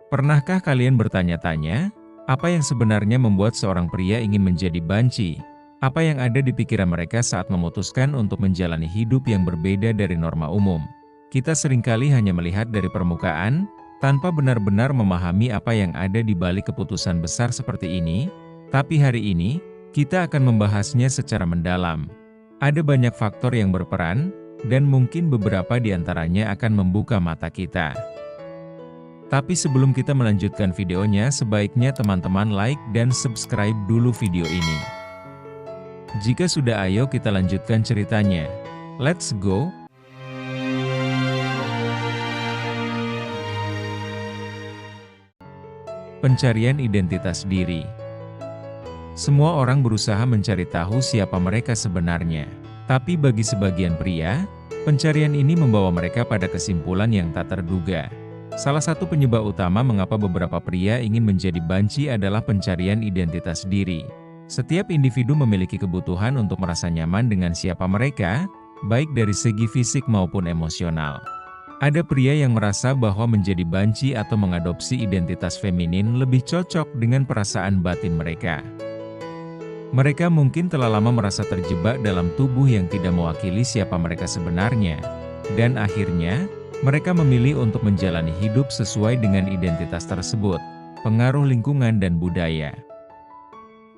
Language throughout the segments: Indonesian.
Pernahkah kalian bertanya-tanya, apa yang sebenarnya membuat seorang pria ingin menjadi banci? Apa yang ada di pikiran mereka saat memutuskan untuk menjalani hidup yang berbeda dari norma umum? Kita seringkali hanya melihat dari permukaan, tanpa benar-benar memahami apa yang ada di balik keputusan besar seperti ini. Tapi hari ini, kita akan membahasnya secara mendalam. Ada banyak faktor yang berperan, dan mungkin beberapa di antaranya akan membuka mata kita. Tapi sebelum kita melanjutkan videonya, sebaiknya teman-teman like dan subscribe dulu video ini. Jika sudah, ayo kita lanjutkan ceritanya. Let's go! Pencarian identitas diri. Semua orang berusaha mencari tahu siapa mereka sebenarnya. Tapi bagi sebagian pria, pencarian ini membawa mereka pada kesimpulan yang tak terduga. Salah satu penyebab utama mengapa beberapa pria ingin menjadi banci adalah pencarian identitas diri. Setiap individu memiliki kebutuhan untuk merasa nyaman dengan siapa mereka, baik dari segi fisik maupun emosional. Ada pria yang merasa bahwa menjadi banci atau mengadopsi identitas feminin lebih cocok dengan perasaan batin mereka. Mereka mungkin telah lama merasa terjebak dalam tubuh yang tidak mewakili siapa mereka sebenarnya, dan akhirnya, mereka memilih untuk menjalani hidup sesuai dengan identitas tersebut. Pengaruh lingkungan dan budaya.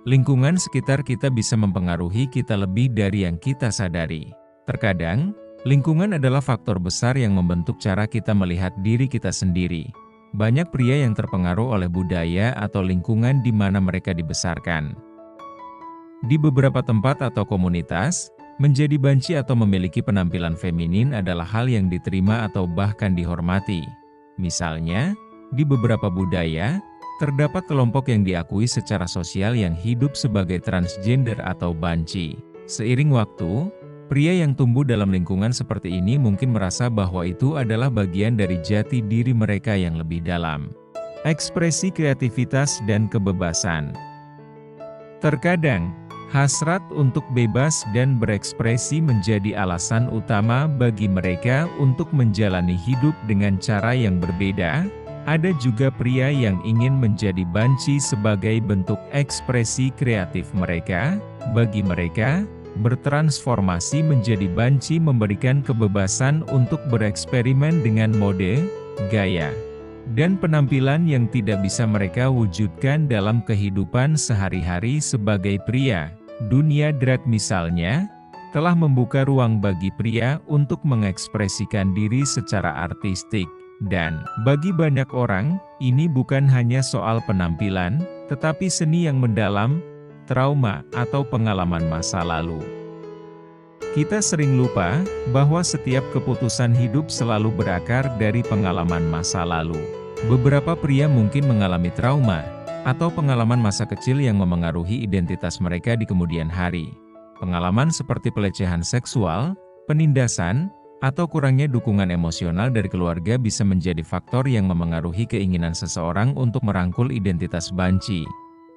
Lingkungan sekitar kita bisa mempengaruhi kita lebih dari yang kita sadari. Terkadang, lingkungan adalah faktor besar yang membentuk cara kita melihat diri kita sendiri. Banyak pria yang terpengaruh oleh budaya atau lingkungan di mana mereka dibesarkan. Di beberapa tempat atau komunitas, menjadi banci atau memiliki penampilan feminin adalah hal yang diterima atau bahkan dihormati. Misalnya, di beberapa budaya, terdapat kelompok yang diakui secara sosial yang hidup sebagai transgender atau banci. Seiring waktu, pria yang tumbuh dalam lingkungan seperti ini mungkin merasa bahwa itu adalah bagian dari jati diri mereka yang lebih dalam. Ekspresi kreativitas dan kebebasan. Terkadang, hasrat untuk bebas dan berekspresi menjadi alasan utama bagi mereka untuk menjalani hidup dengan cara yang berbeda. Ada juga pria yang ingin menjadi banci sebagai bentuk ekspresi kreatif mereka. Bagi mereka, bertransformasi menjadi banci memberikan kebebasan untuk bereksperimen dengan mode, gaya, dan penampilan yang tidak bisa mereka wujudkan dalam kehidupan sehari-hari sebagai pria. Dunia drag misalnya, telah membuka ruang bagi pria untuk mengekspresikan diri secara artistik. Dan, bagi banyak orang, ini bukan hanya soal penampilan, tetapi seni yang mendalam, trauma, atau pengalaman masa lalu. Kita sering lupa bahwa setiap keputusan hidup selalu berakar dari pengalaman masa lalu. Beberapa pria mungkin mengalami trauma atau pengalaman masa kecil yang memengaruhi identitas mereka di kemudian hari. Pengalaman seperti pelecehan seksual, penindasan, atau kurangnya dukungan emosional dari keluarga bisa menjadi faktor yang memengaruhi keinginan seseorang untuk merangkul identitas banci.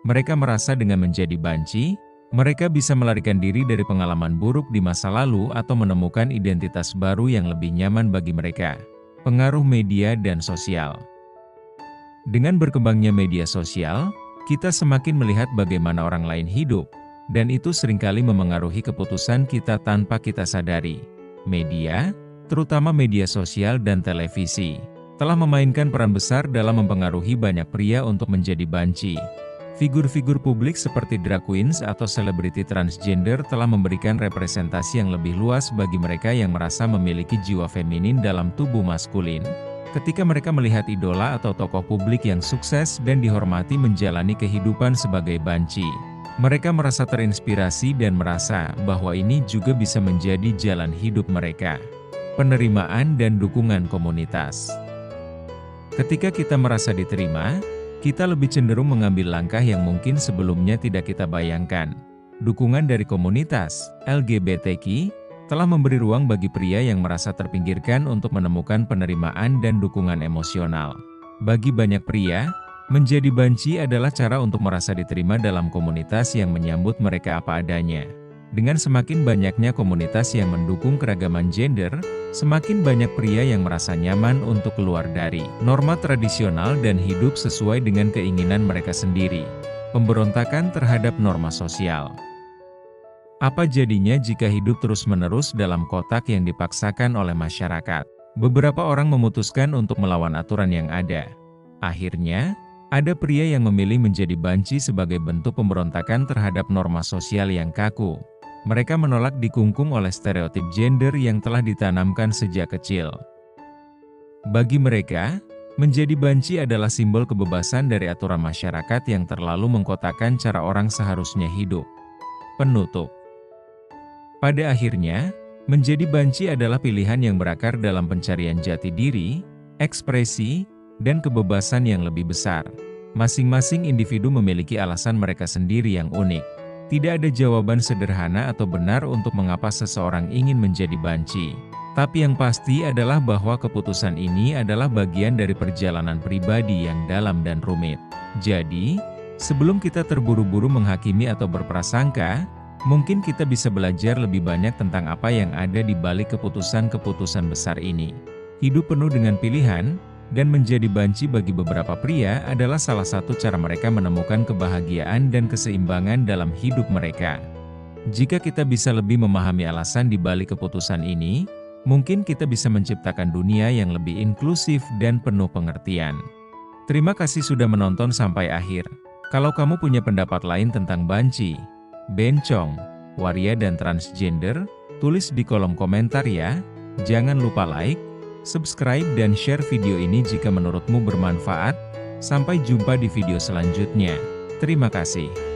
Mereka merasa dengan menjadi banci, mereka bisa melarikan diri dari pengalaman buruk di masa lalu atau menemukan identitas baru yang lebih nyaman bagi mereka. Pengaruh media dan sosial. Dengan berkembangnya media sosial, kita semakin melihat bagaimana orang lain hidup, dan itu seringkali memengaruhi keputusan kita tanpa kita sadari. Media, terutama media sosial dan televisi, telah memainkan peran besar dalam mempengaruhi banyak pria untuk menjadi banci. Figur-figur publik seperti drag queens atau selebriti transgender telah memberikan representasi yang lebih luas bagi mereka yang merasa memiliki jiwa feminin dalam tubuh maskulin. Ketika mereka melihat idola atau tokoh publik yang sukses dan dihormati menjalani kehidupan sebagai banci, mereka merasa terinspirasi dan merasa bahwa ini juga bisa menjadi jalan hidup mereka. Penerimaan dan dukungan komunitas. Ketika kita merasa diterima, kita lebih cenderung mengambil langkah yang mungkin sebelumnya tidak kita bayangkan. Dukungan dari komunitas LGBTQ telah memberi ruang bagi pria yang merasa terpinggirkan untuk menemukan penerimaan dan dukungan emosional. Bagi banyak pria, menjadi banci adalah cara untuk merasa diterima dalam komunitas yang menyambut mereka apa adanya. Dengan semakin banyaknya komunitas yang mendukung keragaman gender, semakin banyak pria yang merasa nyaman untuk keluar dari norma tradisional dan hidup sesuai dengan keinginan mereka sendiri. Pemberontakan terhadap norma sosial. Apa jadinya jika hidup terus-menerus dalam kotak yang dipaksakan oleh masyarakat? Beberapa orang memutuskan untuk melawan aturan yang ada. Akhirnya, ada pria yang memilih menjadi banci sebagai bentuk pemberontakan terhadap norma sosial yang kaku. Mereka menolak dikungkung oleh stereotip gender yang telah ditanamkan sejak kecil. Bagi mereka, menjadi banci adalah simbol kebebasan dari aturan masyarakat yang terlalu mengkotakkan cara orang seharusnya hidup. Penutup. Pada akhirnya, menjadi banci adalah pilihan yang berakar dalam pencarian jati diri, ekspresi, dan kebebasan yang lebih besar. Masing-masing individu memiliki alasan mereka sendiri yang unik. Tidak ada jawaban sederhana atau benar untuk mengapa seseorang ingin menjadi banci. Tapi yang pasti adalah bahwa keputusan ini adalah bagian dari perjalanan pribadi yang dalam dan rumit. Jadi, sebelum kita terburu-buru menghakimi atau berprasangka, mungkin kita bisa belajar lebih banyak tentang apa yang ada di balik keputusan-keputusan besar ini. Hidup penuh dengan pilihan, dan menjadi banci bagi beberapa pria adalah salah satu cara mereka menemukan kebahagiaan dan keseimbangan dalam hidup mereka. Jika kita bisa lebih memahami alasan di balik keputusan ini, mungkin kita bisa menciptakan dunia yang lebih inklusif dan penuh pengertian. Terima kasih sudah menonton sampai akhir. Kalau kamu punya pendapat lain tentang banci, bencong, waria dan transgender, tulis di kolom komentar ya. Jangan lupa like, subscribe dan share video ini jika menurutmu bermanfaat. Sampai jumpa di video selanjutnya. Terima kasih.